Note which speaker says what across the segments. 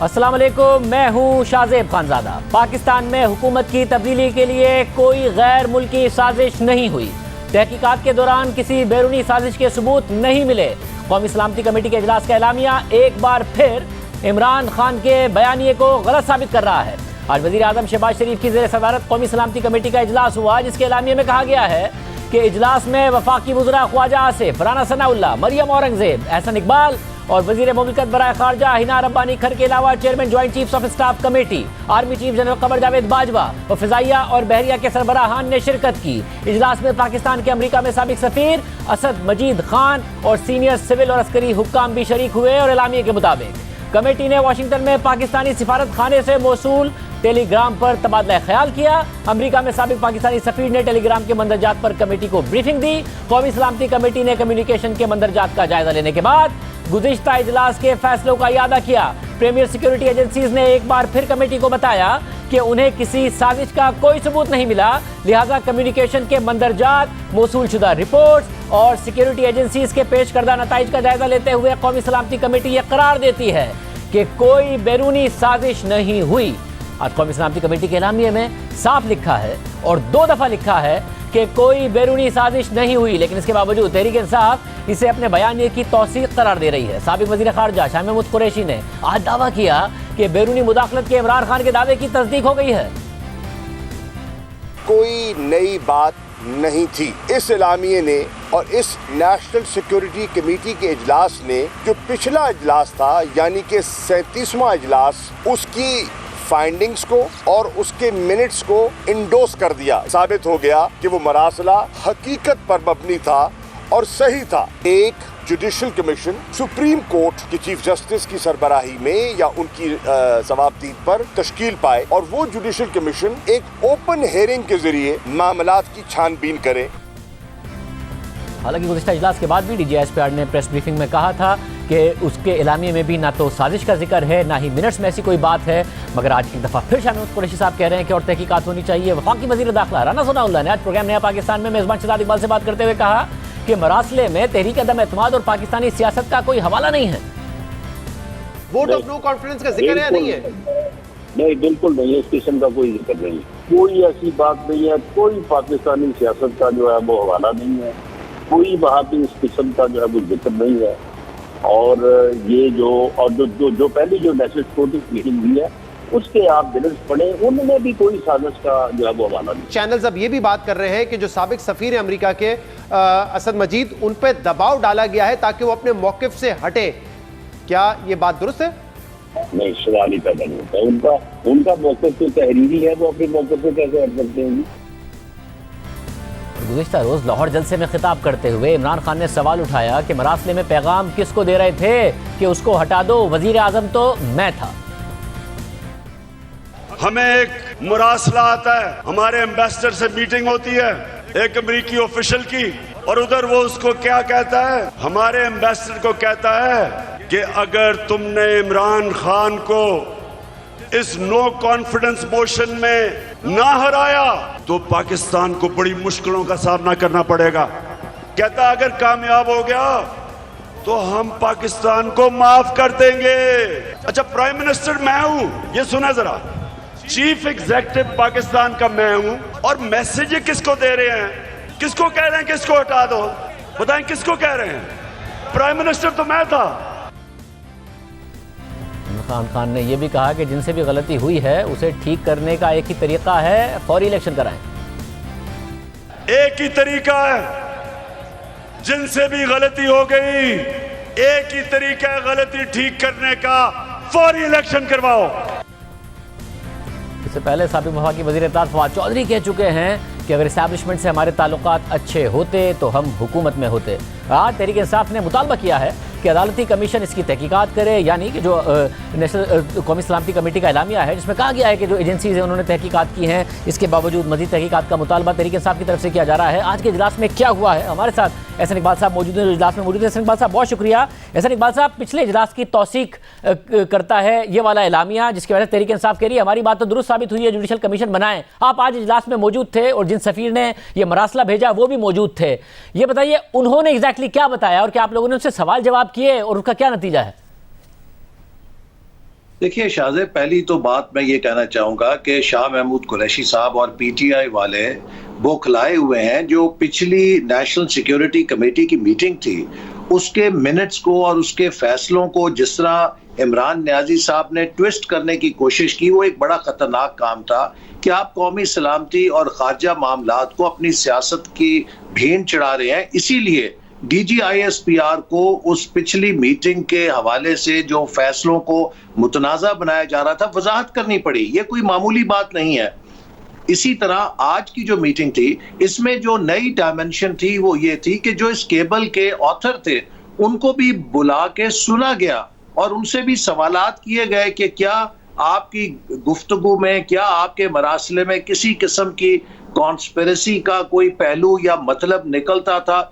Speaker 1: السلام علیکم، میں ہوں شاہزیب خانزادہ۔ پاکستان میں حکومت کی تبدیلی کے لیے کوئی غیر ملکی سازش نہیں ہوئی۔ تحقیقات کے دوران کسی بیرونی سازش کے ثبوت نہیں ملے۔ قومی سلامتی کمیٹی کے اجلاس کا اعلامیہ ایک بار پھر عمران خان کے بیانیے کو غلط ثابت کر رہا ہے۔ آج وزیر اعظم شہباز شریف کی زیر صدارت قومی سلامتی کمیٹی کا اجلاس ہوا، جس کے اعلامیے میں کہا گیا ہے کہ اجلاس میں وفاقی وزراء خواجہ آصف، رانا ثناءاللہ، مریم اورنگزیب، احسن اقبال اور وزیر مملکت برائے خارجہ ہنا ربانی کھر کے علاوہ chairman joint chiefs of staff committee, army chief general Qamar Javed Bajwa اور فضائیہ اور بحریہ کے سربراہان نے شرکت کی۔ اجلاس میں پاکستان کے امریکہ میں سابق سفیر اسد مجید خان اور سینئر سول اور عسکری حکام بھی شریک ہوئے، اور اعلامیے کے مطابق کمیٹی نے واشنگٹن میں پاکستانی سفارت خانے سے موصول ٹیلی گرام پر تبادلہ خیال کیا۔ امریکہ میں سابق پاکستانی سفیر نے ٹیلی گرام کے مندرجات پر کمیٹی کو بریفنگ دی۔ قومی سلامتی کمیٹی نے کمیونیکیشن کے مندرجات کا جائزہ لینے کے بعد گزشتہ اجلاس کے فیصلوں کا اعادہ کیا۔ پریمیئر سیکیورٹی ایجنسیز نے ایک بار پھر کمیٹی کو بتایا کہ انہیں کسی سازش کا کوئی ثبوت نہیں ملا، لہٰذا کمیونیکیشن کے مندرجات، موصول شدہ رپورٹس اور سیکیورٹی ایجنسیز کے پیش کردہ نتائج کا جائزہ لیتے ہوئے قومی سلامتی کمیٹی یہ قرار دیتی ہے کہ کوئی بیرونی سازش نہیں ہوئی۔ آج قومی سلامتی کمیٹی کے اعلامیے میں صاف لکھا ہے اور 2 دفعہ لکھا ہے کہ کوئی بیرونی سازش نہیں ہوئی، لیکن اس کے باوجود تحریک انصاف اسے اپنے بیانیے کی توثیق قرار دے رہی ہے۔ سابق وزیر خارجہ شاہ محمود قریشی نے آج دعویٰ کیا کہ بیرونی مداخلت کے عمران خان کے دعوے کی تصدیق ہو گئی ہے۔
Speaker 2: کوئی نئی بات نہیں تھی۔ اس اعلامیے نے اور اس نیشنل سیکیورٹی کمیٹی کے اجلاس نے جو پچھلا اجلاس تھا، یعنی کہ 37واں اجلاس، اس کی فائنڈنگز کو اور اس کے منٹس کو انڈوس کر دیا۔ ثابت ہو گیا کہ وہ مراسلہ حقیقت پر مبنی تھا اور صحیح تھا۔ ایک جوڈیشل کمیشن سپریم کورٹ کے چیف جسٹس کی سربراہی میں یا ان کی ضوابطیت پر تشکیل پائے، اور وہ جوڈیشل کمیشن ایک اوپن ہیئرنگ کے ذریعے معاملات کی چھان بین کرے۔
Speaker 1: حالانکہ گزشتہ اجلاس کے بعد بھی D G S P R نے پریس بریفنگ میں کہا تھا کہ اس کے اعلامیے میں بھی نہ تو سازش کا ذکر ہے، نہ ہی منٹس میں ایسی کوئی بات ہے، مگر آج ایک دفعہ پھر شاہ محمود قریشی صاحب کہہ رہے ہیں کہ اور تحقیقات ہونی چاہیے۔ وفاقی وزیر داخلہ رانا ثناءاللہ نے آج پروگرام نیا پاکستان میں میزبان شہزاد اقبال سے بات کرتے ہوئے کہا کہ مراسلے میں تحریک عدم اعتماد اور پاکستانی سیاست کا کوئی حوالہ نہیں ہے۔
Speaker 3: ووٹ آف نو کانفیڈنس کا ذکر ہے نہیں ہے؟
Speaker 4: نہیں، بالکل نہیں، اس قسم کا کوئی ذکر نہیں، کوئی ایسی بات نہیں ہے، کوئی پاکستانی سیاست کا جو ہے وہ حوالہ نہیں ہے، کوئی وہاں پہ اس قسم کا جو ہے وہ ذکر نہیں ہے۔ اور یہ جو پہلی جو نیشنل سیکورٹی میٹنگ ہوئی ہے اس کے آپ منٹس پڑھیں، ان میں بھی کوئی سازش کا جو ہے وہ حوالہ نہیں۔
Speaker 3: چینلز اب یہ بھی بات کر رہے ہیں کہ جو سابق سفیر امریکہ کے اسد مجید، ان پہ دباؤ ڈالا گیا ہے تاکہ وہ اپنے موقف سے ہٹے، کیا یہ بات درست ہے؟
Speaker 4: نہیں، سوال ہی پیدا نہیں ہوتا۔ ان کا موقف تو تحریری ہے، وہ اپنے موقف سے کیسے ہٹ سکتے ہیں؟
Speaker 1: گزشتہ روز لاہور جلسے میں خطاب کرتے ہوئے عمران خان نے سوال اٹھایا کہ مراسلے میں پیغام کس کو دے رہے تھے کہ اس کو ہٹا دو، وزیر اعظم تو میں تھا۔
Speaker 5: ہمیں ایک مراسلہ آتا ہے، ہمارے ایمبیسڈر سے میٹنگ ہوتی ہے ایک امریکی آفیشل کی، اور ادھر وہ اس کو کیا کہتا ہے؟ ہمارے ایمبیسڈر کو کہتا ہے کہ اگر تم نے عمران خان کو اس نو کانفیڈنس موشن میں نہ ہرایا تو پاکستان کو بڑی مشکلوں کا سامنا کرنا پڑے گا۔ کہتا اگر کامیاب ہو گیا تو ہم پاکستان کو معاف کر دیں گے۔ اچھا، پرائم منسٹر میں ہوں، یہ سنا ذرا، چیف ایگزیکٹو پاکستان کا میں ہوں، اور میسج کس کو دے رہے ہیں؟ کس کو کہہ رہے ہیں کہ اس کو ہٹا دو؟ بتائیں کس کو کہہ رہے ہیں؟ پرائم منسٹر تو میں تھا۔
Speaker 1: عمران خان نے یہ بھی کہا کہ جن سے بھی غلطی ہوئی ہے اسے ٹھیک کرنے کا ایک ہی طریقہ ہے، فوری الیکشن کرائیں۔
Speaker 5: ایک ہی طریقہ ہے، جن سے بھی غلطی ہو گئی ایک ہی طریقہ ہے غلطی ٹھیک کرنے کا، فوری الیکشن کرواؤ۔
Speaker 1: اس سے پہلے سابق وفاقی وزیر اطلاعات فواد چودھری کہہ چکے ہیں کہ اگر اسٹیبلشمنٹ سے ہمارے تعلقات اچھے ہوتے تو ہم حکومت میں ہوتے۔ آج تحریک انصاف نے مطالبہ کیا ہے کہ عدالتی کمیشن اس کی تحقیقات کرے، یعنی کہ جو نیشنل قومی سلامتی کمیٹی کا اعلامیہ ہے جس میں کہا گیا ہے کہ جو ایجنسیز ہیں انہوں نے تحقیقات کی ہیں، اس کے باوجود مزید تحقیقات کا مطالبہ تحریک انصاف کی طرف سے کیا جا رہا ہے۔ آج کے اجلاس میں کیا ہوا ہے، ہمارے ساتھ احسن اقبال صاحب موجود ہیں، جو اجلاس میں موجود ہیں۔ احسن اقبال صاحب بہت شکریہ۔ احسن اقبال صاحب، پچھلے اجلاس کی توثیق کرتا ہے یہ والا اعلامیہ جس کی وجہ سے تحریک انصاف کہہ رہی ہے ہماری بات تو درست ثابت ہوئی ہے، جوڈیشل کمیشن بنائیں۔ آپ آج اجلاس میں موجود تھے اور جن سفیر نے یہ مراسلہ بھیجا وہ بھی موجود تھے، یہ بتائیے انہوں نے ایگزیکٹلی کیا بتایا اور کیا آپ لوگوں نے ان سے سوال جواب کیے اور ان کا کیا نتیجہ ہے؟
Speaker 6: دیکھیے شاہزے، پہلی تو بات میں یہ کہنا چاہوں گا کہ شاہ محمود قریشی صاحب اور پی ٹی آئی والے بوکھلائے ہوئے ہیں. جو پچھلی نیشنل سیکیورٹی کمیٹی کی میٹنگ تھی اس کے منٹس کو اور اس کے فیصلوں کو جس طرح عمران نیازی صاحب نے ٹویسٹ کرنے کی کوشش کی، وہ ایک بڑا خطرناک کام تھا کہ آپ قومی سلامتی اور خارجہ معاملات کو اپنی سیاست کی بھین چڑھا رہے ہیں. اسی لیے D G I S P R کو اس پچھلی میٹنگ کے حوالے سے جو فیصلوں کو متنازع بنایا جا رہا تھا وضاحت کرنی پڑی. یہ کوئی معمولی بات نہیں ہے. اسی طرح آج کی جو میٹنگ تھی اس میں جو نئی ڈائمنشن تھی وہ یہ تھی کہ جو اس کیبل کے آتھر تھے ان کو بھی بلا کے سنا گیا اور ان سے بھی سوالات کیے گئے کہ کیا آپ کی گفتگو میں، کیا آپ کے مراسلے میں کسی قسم کی کانسپیریسی کا کوئی پہلو یا مطلب نکلتا تھا.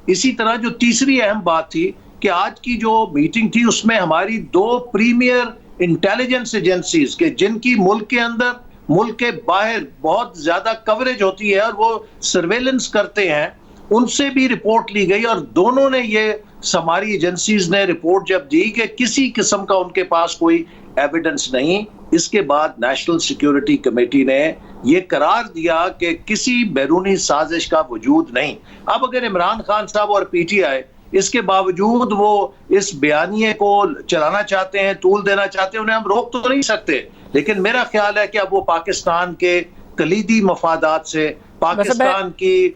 Speaker 6: اسی طرح جو تیسری اہم بات تھی کہ آج کی جو میٹنگ تھی اس میں ہماری 2 پریمیئر انٹیلیجنس ایجنسیز کے جن کی ملک کے اندر ملک کے باہر بہت زیادہ کوریج ہوتی ہے اور وہ سرویلنس کرتے ہیں، ان سے بھی رپورٹ لی گئی اور دونوں نے یہ ہماری ایجنسیز نے رپورٹ جب دی کہ کسی قسم کا ان کے پاس کوئی ایویڈنس نہیں. اس کے بعد نیشنل سیکیورٹی کمیٹی نے یہ قرار دیا کہ کسی بیرونی سازش کا وجود نہیں. اب اگر عمران خان صاحب اور پی ٹی آئی اس کے باوجود وہ اس بیانیے کو چلانا چاہتے ہیں، طول دینا چاہتے ہیں، انہیں ہم روک تو نہیں سکتے. لیکن میرا خیال ہے کہ اب وہ پاکستان کے کلیدی مفادات سے، پاکستان کی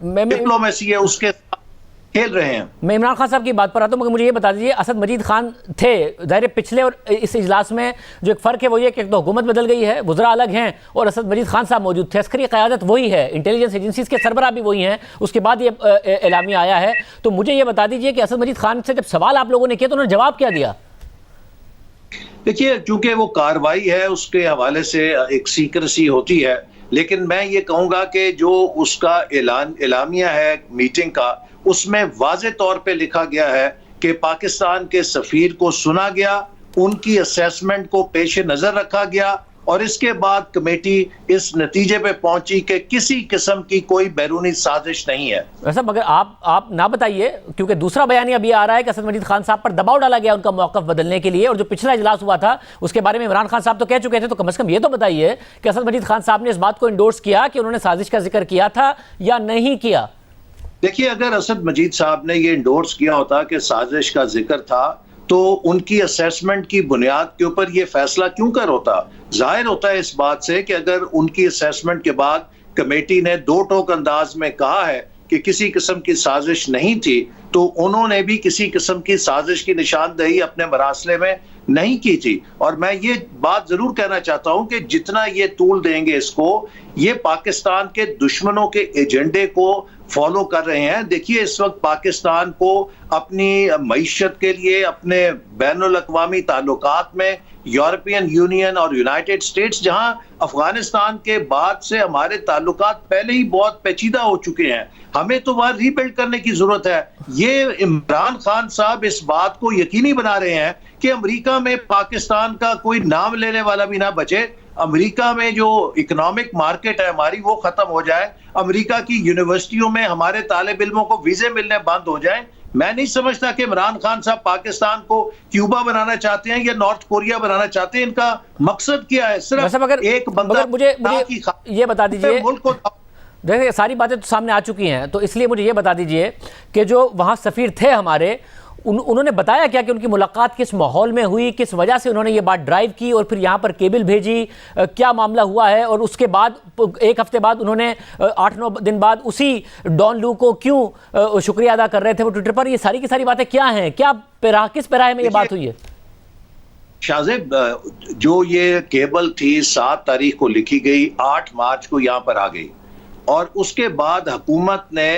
Speaker 6: ڈپلومیسی ہے اس کے کھیل رہے ہیں.
Speaker 1: میں عمران خان صاحب کی بات پر آتا ہوں، مگر مجھے یہ بتا دیجیے اسد مجید خان تھے ظاہر پچھلے اور اس اجلاس میں جو ایک فرق ہے وہ یہ کہ ایک تو حکومت بدل گئی ہے، وزراء الگ ہیں، اور اسد مجید خان صاحب موجود تھے. عسکری قیادت وہی ہے، انٹیلیجنس ایجنسیز کے سربراہ بھی وہی ہیں. اس کے بعد یہ اعلامیہ آیا ہے. تو مجھے یہ بتا دیجیے کہ اسد مجید خان سے جب سوال آپ لوگوں نے کیا تو انہوں نے جواب کیا دیا؟
Speaker 6: دیکھیے چونکہ وہ کاروائی ہے اس کے حوالے سے ایک سیکریسی ہوتی ہے، لیکن میں یہ کہوں گا کہ جو اس کا اعلامیہ ہے میٹنگ کا اس میں واضح طور پہ لکھا گیا ہے کہ پاکستان کے سفیر کو سنا گیا، ان کی اسیسمنٹ کو پیش نظر رکھا گیا اور اس کے بعد کمیٹی اس نتیجے پہ پہنچی کہ کسی قسم کی کوئی بیرونی سازش نہیں ہے.
Speaker 1: ویسا مگر آپ نہ بتائیے کیونکہ دوسرا بیانیہ ابھی آ رہا ہے کہ اسد مجید خان صاحب پر دباؤ ڈالا گیا ان کا موقف بدلنے کے لیے، اور جو پچھلا اجلاس ہوا تھا اس کے بارے میں عمران خان صاحب تو کہہ چکے تھے. تو کم از کم یہ تو بتائیے کہ اسد مجید خان صاحب نے اس بات کو انڈورس کیا کہ انہوں نے سازش کا ذکر کیا تھا یا نہیں کیا؟
Speaker 6: دیکھیے اگر اسد مجید صاحب نے یہ انڈورس کیا ہوتا کہ سازش کا ذکر تھا تو ان کی اسیسمنٹ کی بنیاد کے اوپر یہ فیصلہ کیوں کر ہوتا؟ ظاہر ہوتا ہے اس بات سے کہ اگر ان کی اسیسمنٹ کے بعد کمیٹی نے 2 ٹوک انداز میں کہا ہے کہ کسی قسم کی سازش نہیں تھی تو انہوں نے بھی کسی قسم کی سازش کی نشاندہی اپنے مراسلے میں نہیں کی تھی. اور میں یہ بات ضرور کہنا چاہتا ہوں کہ جتنا یہ طول دیں گے اس کو، یہ پاکستان کے دشمنوں کے ایجنڈے کو فالو کر رہے ہیں. دیکھیے اس وقت پاکستان کو اپنی معیشت کے لیے، اپنے بین الاقوامی تعلقات میں یورپین یونین اور یونائٹڈ اسٹیٹس، جہاں افغانستان کے بعد سے ہمارے تعلقات پہلے ہی بہت پیچیدہ ہو چکے ہیں، ہمیں تو وہاں ری بلڈ کرنے کی ضرورت ہے. یہ عمران خان صاحب اس بات کو یقینی بنا رہے ہیں کہ امریکہ میں پاکستان کا کوئی نام لینے والا بھی نہ بچے. امریکہ میں جو اکنامک مارکیٹ ہے ہماری وہ ختم ہو جائے، امریکہ کی یونیورسٹیوں میں ہمارے طالب علموں کو ویزے ملنے بند ہو جائیں. میں نہیں سمجھتا کہ عمران خان صاحب پاکستان کو کیوبا بنانا چاہتے ہیں یا نارتھ کوریا بنانا چاہتے ہیں. ان کا مقصد کیا ہے؟ صرف ایک بندہ.
Speaker 1: مجھے یہ بتا دیجئے،
Speaker 6: ملک کو
Speaker 1: دیکھیں ساری باتیں تو سامنے آ چکی ہیں، تو اس لیے مجھے یہ بتا دیجئے کہ جو وہاں سفیر تھے ہمارے، انہوں نے بتایا کیا کہ ان کی ملاقات کس ماحول میں ہوئی، کس وجہ سے انہوں نے یہ بات ڈرائیو کی اور پھر یہاں پر کیبل بھیجی، کیا معاملہ ہوا ہے؟ اور اس کے بعد 1 ہفتے بعد انہوں نے 8-9 دن بعد اسی ڈان لو کو کیوں شکریہ ادا کر رہے تھے وہ ٹویٹر پر؟ یہ ساری کی ساری باتیں کیا ہیں؟ کس پیراہے میں یہ بات ہوئی ہے؟
Speaker 6: شاہزیب، جو یہ کیبل تھی 7 تاریخ کو لکھی گئی، 8 مارچ کو یہاں پر آ گئی اور اس کے بعد حکومت نے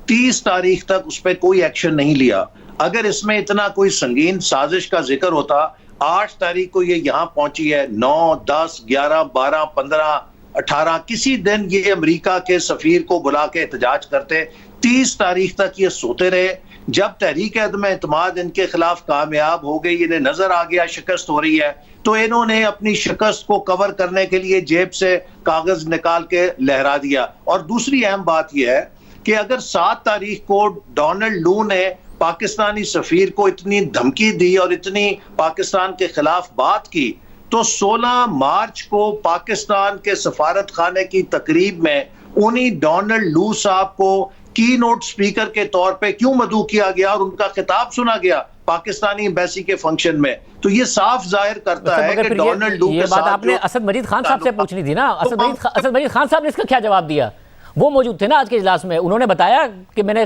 Speaker 6: 30 تاریخ تک اس پہ کوئی ایکشن نہیں لیا. اگر اس میں اتنا کوئی سنگین سازش کا ذکر ہوتا، 8 تاریخ کو یہ یہاں پہنچی ہے، 9, 10, 11, 12, 15, 18 کسی دن یہ امریکہ کے سفیر کو بلا کے احتجاج کرتے. 30 تاریخ تک یہ سوتے رہے. جب تحریک عدم اعتماد ان کے خلاف کامیاب ہو گئی، انہیں نظر آ گیا شکست ہو رہی ہے، تو انہوں نے اپنی شکست کو کور کرنے کے لیے جیب سے کاغذ نکال کے لہرا دیا. اور دوسری اہم بات یہ ہے کہ اگر 7 تاریخ کو ڈونلڈ لو نے پاکستانی سفیر کو اتنی دھمکی دی اور اتنی پاکستان کے خلاف بات کی، تو 16 مارچ کو پاکستان کے سفارت خانے کی تقریب میں انہی ڈونلڈ لو صاحب کو کی نوٹ سپیکر کے طور پہ کیوں مدعو کیا گیا اور ان کا خطاب سنا گیا پاکستانی ایمبیسی کے فنکشن میں؟ تو یہ صاف ظاہر کرتا ہے کہ ڈونلڈ لو
Speaker 1: یہ بات آپ نے اسد مجید خان صاحب سے پوچھنی تھی نا. اسد مجید خان صاحب نے اس کا کیا جواب دیا؟ وہ موجود تھے نا آج کے اجلاس میں. انہوں نے بتایا کہ میں نے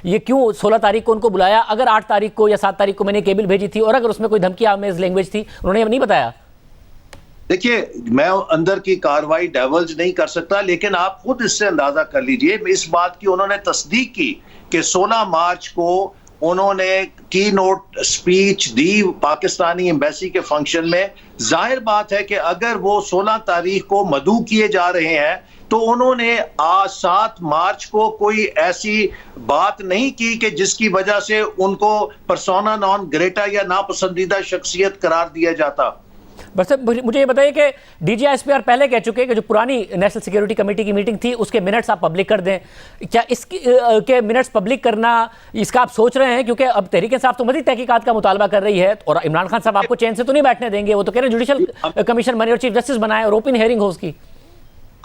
Speaker 1: یہ کیوں 16 تاریخ کو ان کو بلایا، اگر 8 تاریخ کو یا 7 تاریخ کو میں نے کیبل بھیجی تھی اور اگر اس میں کوئی دھمکی آمیز لینگویج تھی، انہوں نے نہیں بتایا.
Speaker 6: دیکھیے میں اندر کی کاروائی ڈیولج نہیں کر سکتا، لیکن آپ خود اس سے اندازہ کر لیجئے. اس بات کی انہوں نے تصدیق کی کہ 16 مارچ کو انہوں نے کی نوٹ سپیچ دی پاکستانی ایمبیسی کے فنکشن میں. ظاہر بات ہے کہ اگر وہ 16 تاریخ کو مدعو کیے جا رہے ہیں تو انہوں نے 7 مارچ کو کوئی ایسی بات نہیں کی کہ جس کی وجہ سے ان کو پرسونا نان گریٹا یا ناپسندیدہ شخصیت قرار دیا جاتا.
Speaker 1: بس مجھے یہ بتائیے کہ D G I S P R پہلے کہہ چکے کہ جو پرانی نیشنل سیکیورٹی کمیٹی کی میٹنگ تھی اس کے منٹس آپ پبلک کر دیں. کیا اس کے منٹس پبلک کرنا اس کا آپ سوچ رہے ہیں؟ کیونکہ اب تحریک انصاف تو مزید تحقیقات کا مطالبہ کر رہی ہے اور عمران خان صاحب آپ کو چین سے تو نہیں بیٹھنے دیں گے. وہ تو کہہ رہے ہیں جوڈیشل کمیشن بنے اور چیف جسٹس بنائے اور اوپن ہیئرنگ ہو اس کی.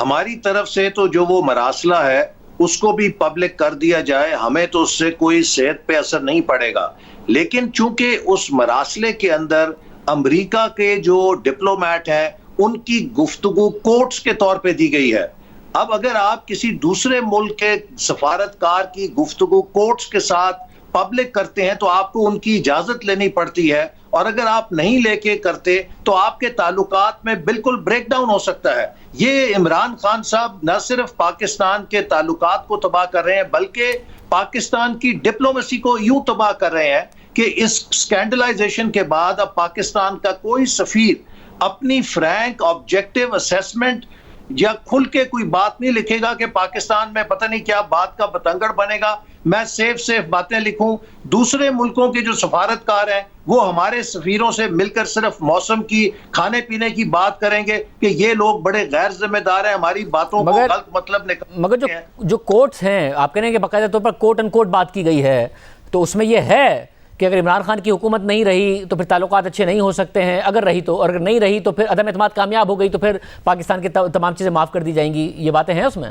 Speaker 6: ہماری طرف سے تو جو وہ مراسلہ ہے اس کو بھی پبلک کر دیا جائے، ہمیں تو اس سے کوئی صحت پہ اثر نہیں پڑے گا. لیکن چونکہ اس مراسلے کے اندر امریکہ کے جو ڈپلومیٹ ہیں ان کی گفتگو کوٹس کے طور پہ دی گئی ہے. اب اگر آپ کسی دوسرے ملک کے سفارتکار کی گفتگو کوٹس کے ساتھ پبلک کرتے ہیں تو آپ کو ان کی اجازت لینی پڑتی ہے، اور اگر آپ نہیں لے کے کرتے تو آپ کے تعلقات میں بالکل بریک ڈاؤن ہو سکتا ہے. یہ عمران خان صاحب نہ صرف پاکستان کے تعلقات کو تباہ کر رہے ہیں بلکہ پاکستان کی ڈپلومیسی کو یوں تباہ کر رہے ہیں کہ اس سکینڈلائزیشن کے بعد اب پاکستان کا کوئی سفیر اپنی فرینک آبجیکٹیو اسیسمنٹ یا کھل کے کوئی بات نہیں لکھے گا کہ پاکستان میں پتہ نہیں کیا بات کا بتنگڑ بنے گا. میں سیف باتیں لکھوں. دوسرے ملکوں کے جو سفارتکار ہیں وہ ہمارے سفیروں سے مل کر صرف موسم کی کھانے پینے کی بات کریں گے کہ یہ لوگ بڑے غیر ذمہ دار ہیں، ہماری باتوں کو غلط مطلب نکالتے ہیں.
Speaker 1: مگر جو کوٹس ہیں آپ کہہ رہے ہیں کہ باقاعدہ طور پر کوٹ ان کوٹ بات کی گئی ہے، تو اس میں یہ ہے کہ اگر عمران خان کی حکومت نہیں رہی تو پھر تعلقات اچھے نہیں ہو سکتے ہیں، اگر رہی تو، اور اگر نہیں رہی تو پھر عدم اعتماد کامیاب ہو گئی تو پھر پاکستان کی تمام چیزیں معاف کر دی جائیں گی. یہ باتیں ہیں اس میں؟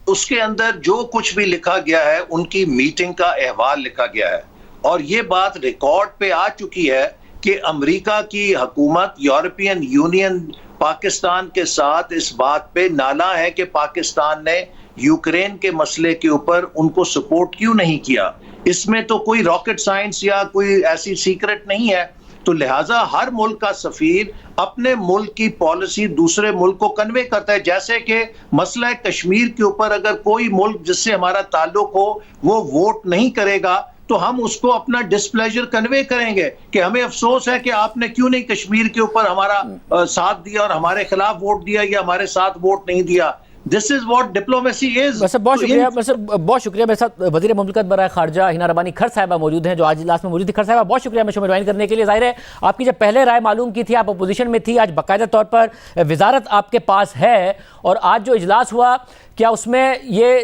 Speaker 6: اس کے اندر جو کچھ بھی لکھا گیا ہے ان کی میٹنگ کا احوال لکھا گیا ہے، اور یہ بات ریکارڈ پہ آ چکی ہے کہ امریکہ کی حکومت، یورپین یونین پاکستان کے ساتھ اس بات پہ نالاں ہے کہ پاکستان نے یوکرین کے مسئلے کے اوپر ان کو سپورٹ کیوں نہیں کیا. اس میں تو کوئی راکٹ سائنس یا کوئی ایسی سیکرٹ نہیں ہے. تو لہٰذا ہر ملک کا سفیر اپنے ملک کی پالیسی دوسرے ملک کو کنوے کرتا ہے. جیسے کہ مسئلہ کشمیر کے اوپر اگر کوئی ملک جس سے ہمارا تعلق ہو وہ ووٹ نہیں کرے گا تو ہم اس کو اپنا ڈسپلیجر کنوے کریں گے کہ ہمیں افسوس ہے کہ آپ نے کیوں نہیں کشمیر کے اوپر ہمارا ساتھ دیا اور ہمارے خلاف ووٹ دیا یا ہمارے ساتھ ووٹ نہیں دیا. This is what diplomacy is.
Speaker 1: بہت شکریہ. میرے ساتھ وزیر مملکت برائے خارجہ ہینا ربانی کھر صاحبہ موجود ہیں جو آج اجلاس میں موجود تھی. کھر صاحبہ بہت شکریہ میں شو میں جوائن کرنے کے لیے. ظاہر ہے آپ کی جب پہلے رائے معلوم کی تھی آپ اپوزیشن میں تھی، آج باقاعدہ طور پر وزارت آپ کے پاس ہے، اور آج جو اجلاس ہوا کیا اس میں یہ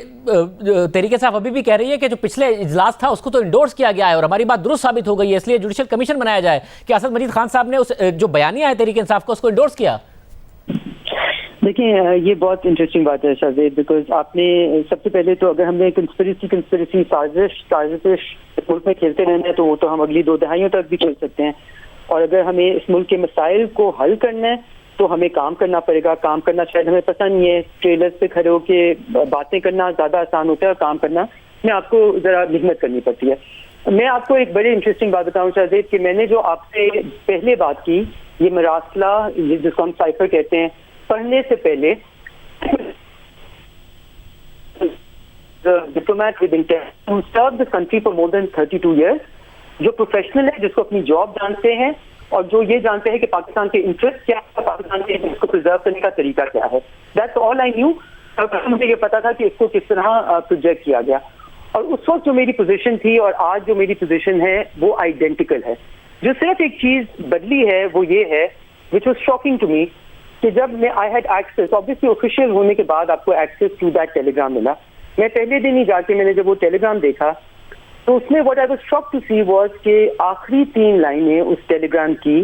Speaker 1: تحریک انصاف ابھی بھی کہہ رہی ہے کہ جو پچھلے اجلاس تھا اس کو تو انڈورس کیا گیا ہے اور ہماری بات درست ثابت ہو گئی ہے اس لیے جوڈیشل کمیشن بنایا جائے؟ کہ اسد مجید خان صاحب نے اس جو بیانیہ ہے تحریک انصاف کو اس کو انڈورس کیا؟
Speaker 7: دیکھیں یہ بہت انٹرسٹنگ بات ہے شاہزید، بیکاز آپ نے سب سے پہلے تو اگر ہم نے کنسپریسی سازش ملک میں کھیلتے رہنا ہے تو وہ تو ہم اگلی 2 دہائیوں تک بھی کھیل سکتے ہیں، اور اگر ہمیں اس ملک کے مسائل کو حل کرنا ہے تو ہمیں کام کرنا پڑے گا. کام کرنا شاید ہمیں پسند نہیں ہے، ٹریلرز پہ کھڑے ہو کے باتیں کرنا زیادہ آسان ہوتا ہے اور کام کرنا میں آپ کو ذرا محنت کرنی پڑتی ہے. میں آپ کو ایک بڑی انٹرسٹنگ بات بتاؤں شاہزید کہ میں نے جو آپ سے پہلے بات کی، یہ مراسلہ جس کو ہم سائفر کہتے ہیں، پڑھنے سے پہلے diplomat with intent who served this country for more than 32 years، جو پروفیشنل ہے، جس کو اپنی جاب جانتے ہیں اور جو یہ جانتے ہیں کہ پاکستان کے انٹرسٹ کیا ہے، پاکستان کے اس کو پرزرو کرنے کا طریقہ کیا ہے. That's all I knew. مجھے یہ پتا تھا کہ اس کو کس طرح پروجیکٹ کیا گیا، اور اس وقت جو میری پوزیشن تھی اور آج جو میری پوزیشن ہے وہ آئیڈینٹیکل ہے. جو صرف ایک چیز بدلی ہے وہ یہ ہے which was shocking to me کہ جب میں I had access، obviously official ہونے کے بعد آپ کو access to that telegram ملا. میں پہلے دن ہی جا کے میں نے جب وہ ٹیلی گرام دیکھا تو اس میں what I was shocked to see was کہ آخری 3 لائنیں اس ٹیلی گرام کی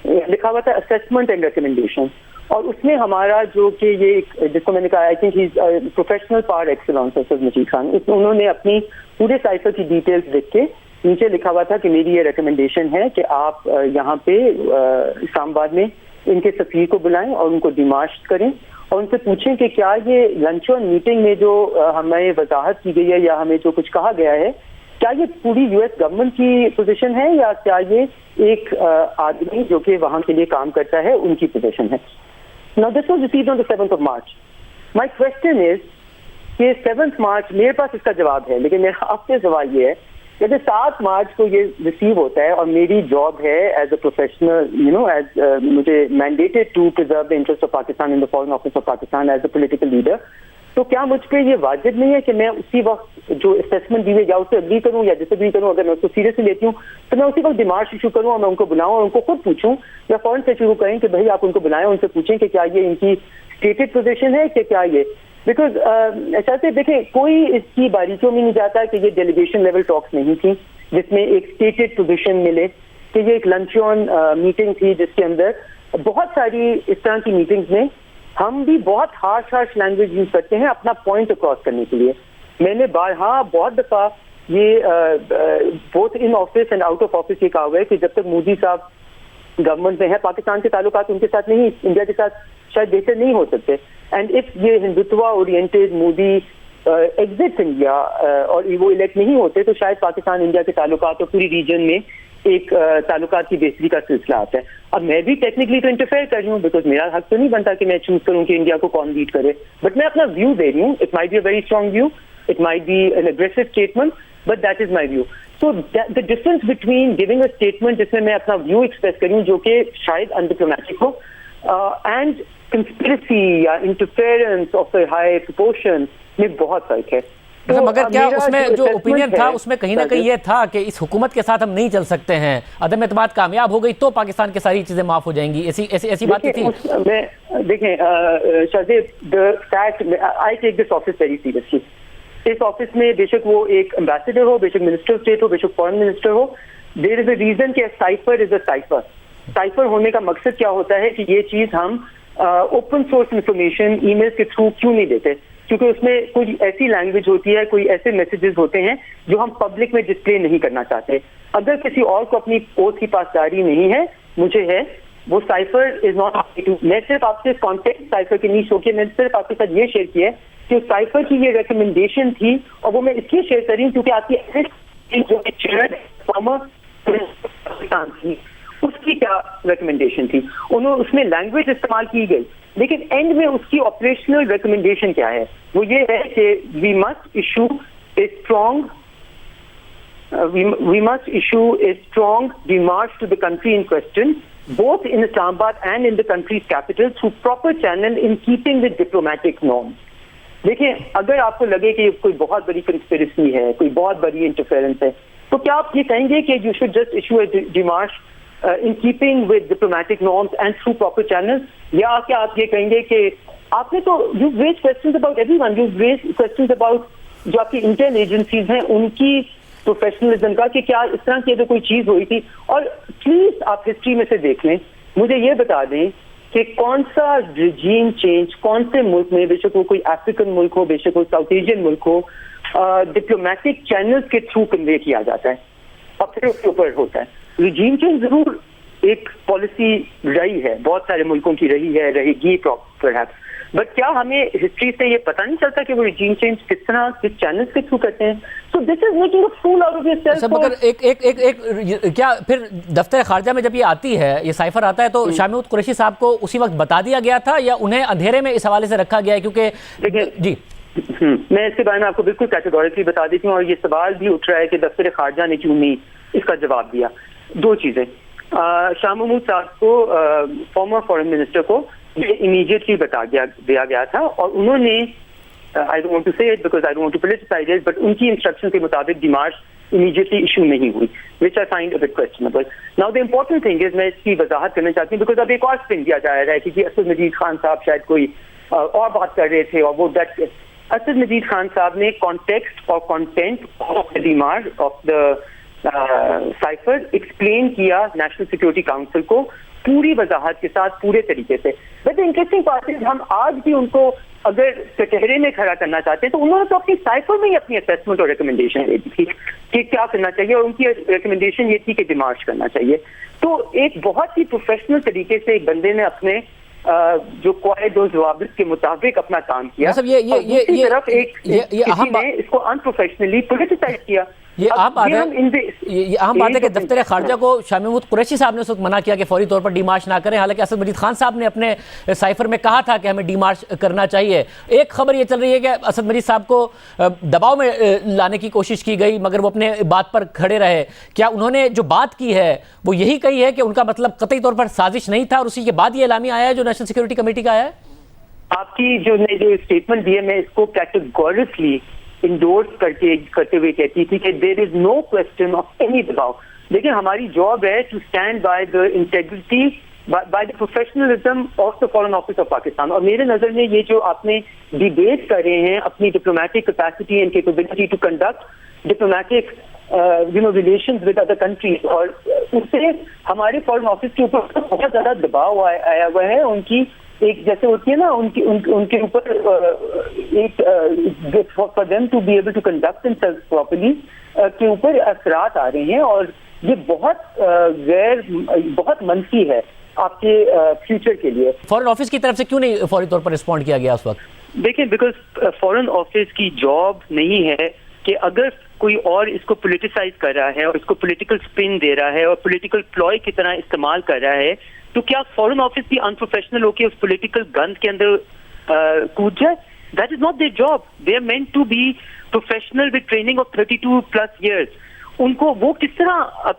Speaker 7: لکھا ہوا تھا assessment and recommendation, اور اس میں ہمارا جو کہ یہ جس کو میں نے کہا I think he's professional par excellence Asad مجید خان, انہوں نے اپنی پورے سائفر کی ڈیٹیلز لکھ کے نیچے لکھا ہوا تھا کہ میری یہ ریکمنڈیشن ہے کہ آپ یہاں پہ اسلام آباد میں ان کے سفیر کو بلائیں اور ان کو ڈیمارش کریں اور ان سے پوچھیں کہ کیا یہ لنچ اور میٹنگ میں جو ہمیں وضاحت کی گئی ہے یا ہمیں جو کچھ کہا گیا ہے کیا یہ پوری US گورنمنٹ کی پوزیشن ہے یا کیا یہ ایک آدمی جو کہ وہاں کے لیے کام کرتا ہے ان کی پوزیشن ہے. Now this was received on the 7th of March. My question is کہ 7th March میرے پاس اس کا جواب ہے, لیکن میرا آپ سے سوال یہ ہے کہ 7 مارچ کو یہ ریسیو ہوتا ہے اور میری جاب ہے ایز اے پروفیشنل ایز مجھے mandated to preserve the interest of Pakistan in the foreign office of Pakistan as a political leader, تو کیا مجھ پہ یہ واجب نہیں ہے کہ میں اسی وقت جو اسیسمنٹ دی ہوئی یا اسے اگری کروں یا ڈس ایگری کروں, اگر میں اس کو سیریسلی لیتی ہوں تو میں اسی وقت ڈیمارش ایشو کروں اور میں ان کو بلاؤں اور ان کو خود پوچھوں یا فورن سے شروع کریں کہ بھائی آپ ان کو بلائیں, ان سے پوچھیں کہ کیا یہ ان کی اسٹیٹڈ پوزیشن ہے کہ کیا یہ, بیکاز ایسا سے دیکھیں کوئی اس کی باریکیوں میں نہیں جاتا کہ یہ ڈیلیگیشن لیول ٹاکس نہیں تھی جس میں ایک اسٹیٹڈ پوزیشن ملے, کہ یہ ایک لنچ آن میٹنگ تھی جس کے اندر بہت ساری اس طرح کی میٹنگز میں ہم بھی بہت ہارش لینگویج یوز کرتے ہیں اپنا پوائنٹ اکراس کرنے کے لیے. میں نے بہت دفعہ یہ both in office and out of office یہ کہا ہوا ہے کہ جب تک مودی صاحب گورنمنٹ میں ہے پاکستان کے تعلقات ان کے ساتھ نہیں, انڈیا کے ساتھ شاید بہتر نہیں ہو سکتے. اینڈ اف یہ Hindutva oriented Modi exit India اور وہ الیکٹ نہیں ہوتے تو شاید پاکستان انڈیا کے تعلقات اور پوری ریجن میں ایک تعلقات کی بہتری کا سلسلہ آتا ہے. اب میں بھی ٹیکنیکلی تو انٹرفیئر کر رہی ہوں بیکاز میرا حق تو نہیں بنتا کہ میں چوز کروں کہ انڈیا کو کون لیڈ کرے, بٹ میں اپنا ویو دے رہی ہوں. It might be a very strong view, it might be an aggressive statement, but that is my view. So the difference between giving a statement جس میں اپنا ویو ایکسپریس کروں جو کہ شاید انڈپلومیٹک ہو اینڈ کنسپریسی یا interference of a high proportion میں بہت فرق ہے.
Speaker 1: مگر کیا اس میں جو اوپینین تھا اس میں کہیں نہ کہیں یہ تھا کہ اس حکومت کے ساتھ ہم نہیں چل سکتے ہیں, عدم اعتماد کامیاب ہو گئی تو پاکستان کی ساری چیزیں معاف ہو جائیں گی, ایسی بات تھی؟
Speaker 7: دیکھیں Shahzeb, I take this office very seriously. اس آفس میں بے شک وہ ایک امبیسڈر ہو, بے شک منسٹر اسٹیٹ ہو, بے شک foreign minister who, there is a reason کہ سائفر از اے سائفر. سائفر ہونے کا مقصد کیا ہوتا ہے کہ یہ چیز ہم اوپن سورس انفارمیشن ای میل کے تھرو کیوں نہیں دیتے, کیونکہ اس میں کوئی ایسی لینگویج ہوتی ہے, کوئی ایسے میسیجز ہوتے ہیں جو ہم پبلک میں ڈسپلے نہیں کرنا چاہتے. اگر کسی اور کو اپنی اوتھ کی پاسداری نہیں ہے, مجھے ہے, وہ سائفر از ناٹ. میں صرف آپ سے کانٹیکٹ سائفر کی نیچ ہو کے میں صرف آپ کے ساتھ یہ شیئر کیا ہے کہ سائفر کی یہ ریکمنڈیشن تھی اور وہ میں اس لیے شیئر کر رہی ہوں کیونکہ آپ کی جو چیئر فارمر پاکستان تھی اس کی کیا ریکمنڈیشن تھی, اس میں لینگویج استعمال کی گئی, لیکن اینڈ میں اس کی آپریشنل ریکمنڈیشن کیا ہے, وہ یہ ہے کہ we must issue a strong demarche to the country in question both in Islamabad and in the country's capital through proper channel in keeping with diplomatic norms. دیکھیں اگر آپ کو لگے کہ کوئی بہت بڑی کنسپیریسی ہے, کوئی بہت بڑی انٹرفیئرنس ہے, تو کیا آپ یہ کہیں گے کہ you should just issue a demarche in keeping with diplomatic norms and through proper channels, یا کیا آپ یہ کہیں گے کہ آپ نے تو you've raised questions about everyone, you've raised questions about جو آپ کی انٹیل ایجنسیز ہیں ان کی پروفیشنلزم کا کہ کیا اس طرح کی اگر کوئی چیز ہوئی تھی. اور پلیز آپ ہسٹری میں سے دیکھ لیں, مجھے یہ بتا دیں کہ کون سا ریجیم چینج کون سے ملک میں, بے شک وہ کوئی افریقن ملک ہو, بے شک وہ ساؤتھ ایشین ملک ہو, ڈپلومیٹک چینلز کے تھرو کنوے کیا جاتا ہے اور پھر اس کے اوپر ہوتا ہے. ریجیم چینج ضرور ایک پالیسی رہی ہے, بہت سارے ملکوں کی رہی ہے, رہے گی پرہیپس, بٹ کیا ہمیں ہسٹری سے یہ پتہ نہیں چلتا کہ وہ ریجیم چینج کس طرح کس چینلز کے تھرو کرتے ہیں؟ So this is making a fool out of yourself.
Speaker 1: مگر ایک کیا پھر دفتر خارجہ میں جب یہ آتی ہے, یہ سائفر آتا ہے, تو شاہ محمود قریشی صاحب کو اسی وقت بتا دیا گیا تھا یا انہیں اندھیرے میں اس حوالے سے رکھا گیا ہے؟ کیونکہ جی
Speaker 7: میں اس کے بارے میں آپ کو بالکل کیٹیگوریکلی بتا دیتی ہوں, اور یہ سوال بھی اٹھ رہا ہے کہ دفتر خارجہ نے کیوں نہیں اس کا جواب دیا. دو چیزیں, شاہ محمود صاحب کو فارمر فارن منسٹر کو امیڈیٹلی بتا دیا گیا تھا, اور انہوں نے I don't want to say it because I don't want to politicize it, but ان کی انسٹرکشن کے مطابق ڈیمارش امیڈیٹلی ایشو نہیں ہوئی, which I find a bit questionable. Now the important thing is, میں اس کی وضاحت کرنا چاہتی ہوں because اب ایک اور اسپن دیا جا رہا ہے کہ اسد مجید خان صاحب شاید کوئی اور بات کر رہے تھے, اور وہ اسد مجید خان صاحب نے کانٹیکسٹ اور content of the remark of the cipher explain کیا نیشنل سیکورٹی کاؤنسل کو پوری وضاحت کے ساتھ پورے طریقے سے. بٹ انٹرسٹنگ بات ہے ہم آج بھی ان کو اگر کچہرے میں کھڑا کرنا چاہتے ہیں تو انہوں نے تو اپنی سائفر میں ہی اپنی اسیسمنٹ اور ریکمنڈیشن دے دی تھی کہ کیا کرنا چاہیے, اور ان کی ریکمنڈیشن یہ تھی کہ ڈیمارچ کرنا چاہیے. تو ایک بہت ہی پروفیشنل طریقے سے ایک بندے نے اپنے جو قواعد و ضوابط کے مطابق اپنا کام کیا,
Speaker 1: اور دوسری طرف
Speaker 7: کسی نے اس کو انپروفیشنلی پولیٹیسائز کیا.
Speaker 1: یہ اہم بات ہے کہ دفتر خارجہ کو شاہ محمود قریشی صاحب نے اس وقت منع کیا کہ فوری طور پر ڈی مارچ نہ کریں, حالانکہ اسد مجید خان صاحب نے اپنے سائفر میں کہا تھا کہ ہمیں ڈی مارچ کرنا چاہیے. ایک خبر یہ چل رہی ہے کہ اسد مجید صاحب کو دباؤ میں لانے کی کوشش کی گئی مگر وہ اپنے بات پر کھڑے رہے. کیا انہوں نے جو بات کی ہے وہ یہی کہی ہے کہ ان کا مطلب قطعی طور پر سازش نہیں تھا, اور اسی کے بعد یہ اعلامیہ آیا ہے جو نیشنل سیکورٹی کمیٹی کا آیا ہے؟
Speaker 7: آپ کی جو اسٹیٹمنٹ دی ہے میں اس کو کیٹیگورکلی انڈورس کرتے ہوئے کہتی تھی کہ there is no question of any دباؤ. لیکن ہماری جاب ہے to stand by the integrity by the professionalism of the foreign office of Pakistan. اور میرے نظر میں یہ جو آپ نے ڈیبیٹ کر رہے ہیں اپنی diplomatic capacity and capability to conduct diplomatic relations with other countries, اور اس سے ہمارے فارن آفس کے اوپر بہت زیادہ دباؤ آیا ہوا ہے. ان کی ایک جیسے ہوتی ہے نا ان کے اوپر ایک for them to be able to conduct themselves properly کے اوپر اثرات آ رہے ہیں, اور یہ بہت منفی ہے آپ کے فیوچر کے لیے.
Speaker 1: فارن آفس کی طرف سے کیوں نہیں فوری طور پر رسپونڈ کیا گیا اس وقت؟
Speaker 7: دیکھیں بیکاز فارن آفس کی جاب نہیں ہے کہ اگر کوئی اور اس کو پولیٹیسائز کر رہا ہے اور اس کو پولیٹیکل سپن دے رہا ہے اور پولیٹیکل پلوئے کی طرح استعمال کر رہا ہے تو کیا فارن آفس بھی انپروفیشنل ہو کے اس پولیٹیکل گند کے اندر کود جائے؟ That is not their job. They are meant to be professional with training of 32+ years. ان کو وہ کس طرح اب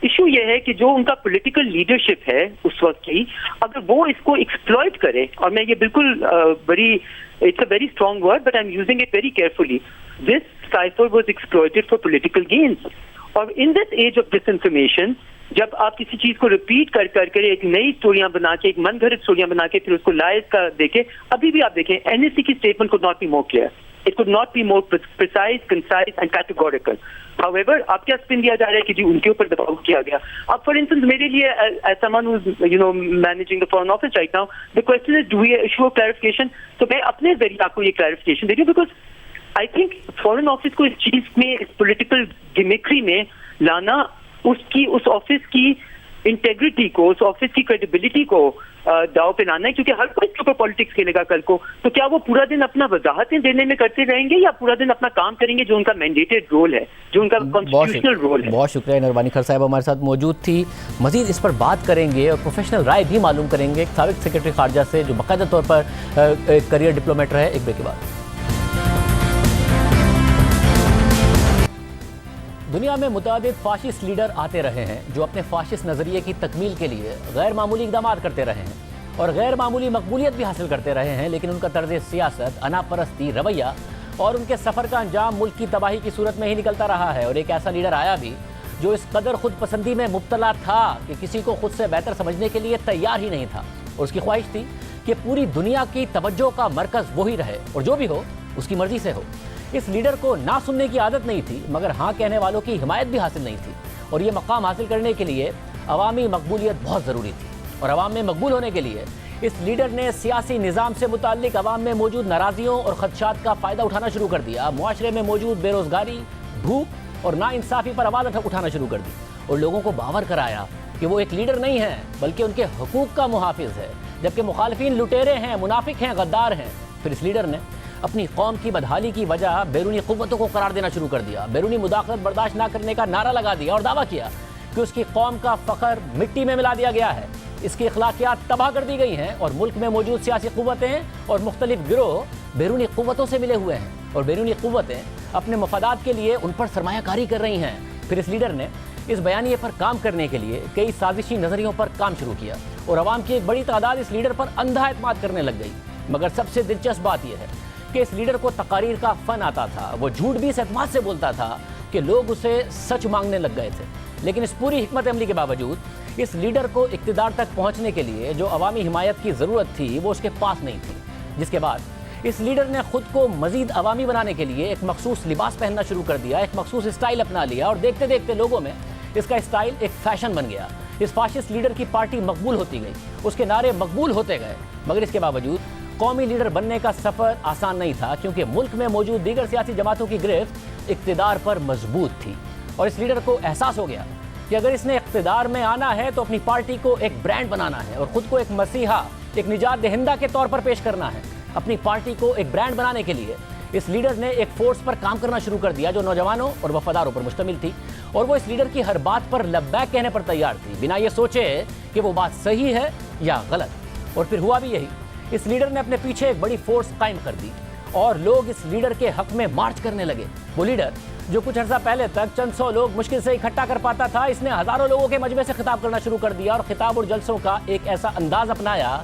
Speaker 7: ایشو یہ ہے کہ جو ان کا پولیٹیکل لیڈرشپ ہے اس وقت کی, اگر وہ اس کو ایکسپلوئٹ کرے, اور میں یہ بالکل it's a very strong word but I am using it very carefully, this cipher was exploited for political gains. اور in this age of disinformation جب آپ کسی چیز کو ریپیٹ کر ایک نئی اسٹوریاں بنا کے, ایک من گھڑت اسٹوریاں بنا کے پھر اس کو لائز کا دیکھے, ابھی بھی آپ دیکھیں این ایس سی کی statement could not be more clear. It could not be more precise, concise and categorical. However, آپ کیا اسپن دیا جا رہا ہے کہ جی ان کے اوپر دباؤ کیا گیا. اب فار انسٹنس میرے لیے as someone who's managing the foreign office right now, the question is do we issue a clarification? تو میں اپنے ذریعے آپ کو یہ کلیریفیکیشن دے رہی ہوں because I think foreign office کو اس چیز میں, اس پولیٹیکل گیمکری میں لانا اس آفس کی انٹیگریٹی کو, اس آفس کی کریڈیبلٹی کو داؤ پہ لانا ہے, کیونکہ ہر کوئی اس کے اوپر پالیٹکس کھیلے گا کل کو. تو کیا وہ پورا دن اپنا وضاحتیں دینے میں کرتے رہیں گے یا پورا دن اپنا کام کریں گے جو ان کا مینڈیٹڈ رول ہے, جو ان کا کانسٹیٹیوشنل رول ہے.
Speaker 1: بہت شکریہ. نربانی خر صاحب ہمارے ساتھ موجود تھی. مزید اس پر بات کریں گے اور پروفیشنل رائے بھی معلوم کریں گے سابق سیکرٹری خارجہ سے جو باقاعدہ طور پر کریئر ڈپلومیٹ رہے. ایک بریک کے بعد. دنیا میں متعدد فاشسٹ لیڈر آتے رہے ہیں جو اپنے فاشسٹ نظریے کی تکمیل کے لیے غیر معمولی اقدامات کرتے رہے ہیں اور غیر معمولی مقبولیت بھی حاصل کرتے رہے ہیں, لیکن ان کا طرز سیاست, انا پرستی رویہ اور ان کے سفر کا انجام ملک کی تباہی کی صورت میں ہی نکلتا رہا ہے. اور ایک ایسا لیڈر آیا بھی جو اس قدر خود پسندی میں مبتلا تھا کہ کسی کو خود سے بہتر سمجھنے کے لیے تیار ہی نہیں تھا, اور اس کی خواہش تھی کہ پوری دنیا کی توجہ کا مرکز وہی رہے اور جو بھی ہو اس کی مرضی سے ہو. اس لیڈر کو نہ سننے کی عادت نہیں تھی مگر ہاں کہنے والوں کی حمایت بھی حاصل نہیں تھی, اور یہ مقام حاصل کرنے کے لیے عوامی مقبولیت بہت ضروری تھی. اور عوام میں مقبول ہونے کے لیے اس لیڈر نے سیاسی نظام سے متعلق عوام میں موجود ناراضیوں اور خدشات کا فائدہ اٹھانا شروع کر دیا. معاشرے میں موجود بے روزگاری, بھوک اور ناانصافی پر آواز اٹھانا شروع کر دی اور لوگوں کو باور کرایا کہ وہ ایک لیڈر نہیں ہے بلکہ ان کے حقوق کا محافظ ہے, جبکہ مخالفین لٹیرے ہیں, منافق ہیں, غدار ہیں. پھر اس لیڈر نے اپنی قوم کی بدحالی کی وجہ بیرونی قوتوں کو قرار دینا شروع کر دیا, بیرونی مداخلت برداشت نہ کرنے کا نعرہ لگا دیا اور دعویٰ کیا کہ اس کی قوم کا فخر مٹی میں ملا دیا گیا ہے, اس کی اخلاقیات تباہ کر دی گئی ہیں اور ملک میں موجود سیاسی قوتیں اور مختلف گروہ بیرونی قوتوں سے ملے ہوئے ہیں اور بیرونی قوتیں اپنے مفادات کے لیے ان پر سرمایہ کاری کر رہی ہیں. پھر اس لیڈر نے اس بیانیے پر کام کرنے کے لیے کئی سازشی نظریوں پر کام شروع کیا اور عوام کی ایک بڑی تعداد اس لیڈر پر اندھا اعتماد کرنے لگ گئی. مگر سب سے دلچسپ بات یہ ہے کہ اس لیڈر کو تقاریر کا فن آتا تھا. وہ جھوٹ بھی اس اعتماد سے بولتا تھا کہ لوگ اسے سچ مانگنے لگ گئے تھے. لیکن اس پوری حکمت عملی کے باوجود اس لیڈر کو اقتدار تک پہنچنے کے لیے جو عوامی حمایت کی ضرورت تھی وہ اس کے پاس نہیں تھی, جس کے بعد اس لیڈر نے خود کو مزید عوامی بنانے کے لیے ایک مخصوص لباس پہننا شروع کر دیا, ایک مخصوص اسٹائل اپنا لیا, اور دیکھتے دیکھتے لوگوں میں اس کا اسٹائل ایک فیشن بن گیا. اس فاشسٹ لیڈر کی پارٹی مقبول ہوتی گئی, اس کے نعرے مقبول ہوتے گئے, مگر اس کے باوجود قومی لیڈر بننے کا سفر آسان نہیں تھا, کیونکہ ملک میں موجود دیگر سیاسی جماعتوں کی گرفت اقتدار پر مضبوط تھی. اور اس لیڈر کو احساس ہو گیا کہ اگر اس نے اقتدار میں آنا ہے تو اپنی پارٹی کو ایک برانڈ بنانا ہے اور خود کو ایک مسیحا, ایک نجات دہندہ کے طور پر پیش کرنا ہے. اپنی پارٹی کو ایک برانڈ بنانے کے لیے اس لیڈر نے ایک فورس پر کام کرنا شروع کر دیا جو نوجوانوں اور وفاداروں پر مشتمل تھی, اور وہ اس لیڈر کی ہر بات پر لبیک کہنے پر تیار تھی, بنا یہ سوچے کہ وہ بات صحیح ہے یا غلط. اور پھر ہوا بھی یہی. اس لیڈر نے اپنے پیچھے ایک بڑی فورس قائم کر دی اور لوگ اس لیڈر کے حق میں مارچ کرنے لگے. وہ لیڈر جو کچھ عرصہ پہلے تک چند سو لوگ مشکل سے اکٹھا کر پاتا تھا, اس نے ہزاروں لوگوں کے مجمع سے خطاب کرنا شروع کر دیا, اور خطاب اور جلسوں کا ایک ایسا انداز اپنایا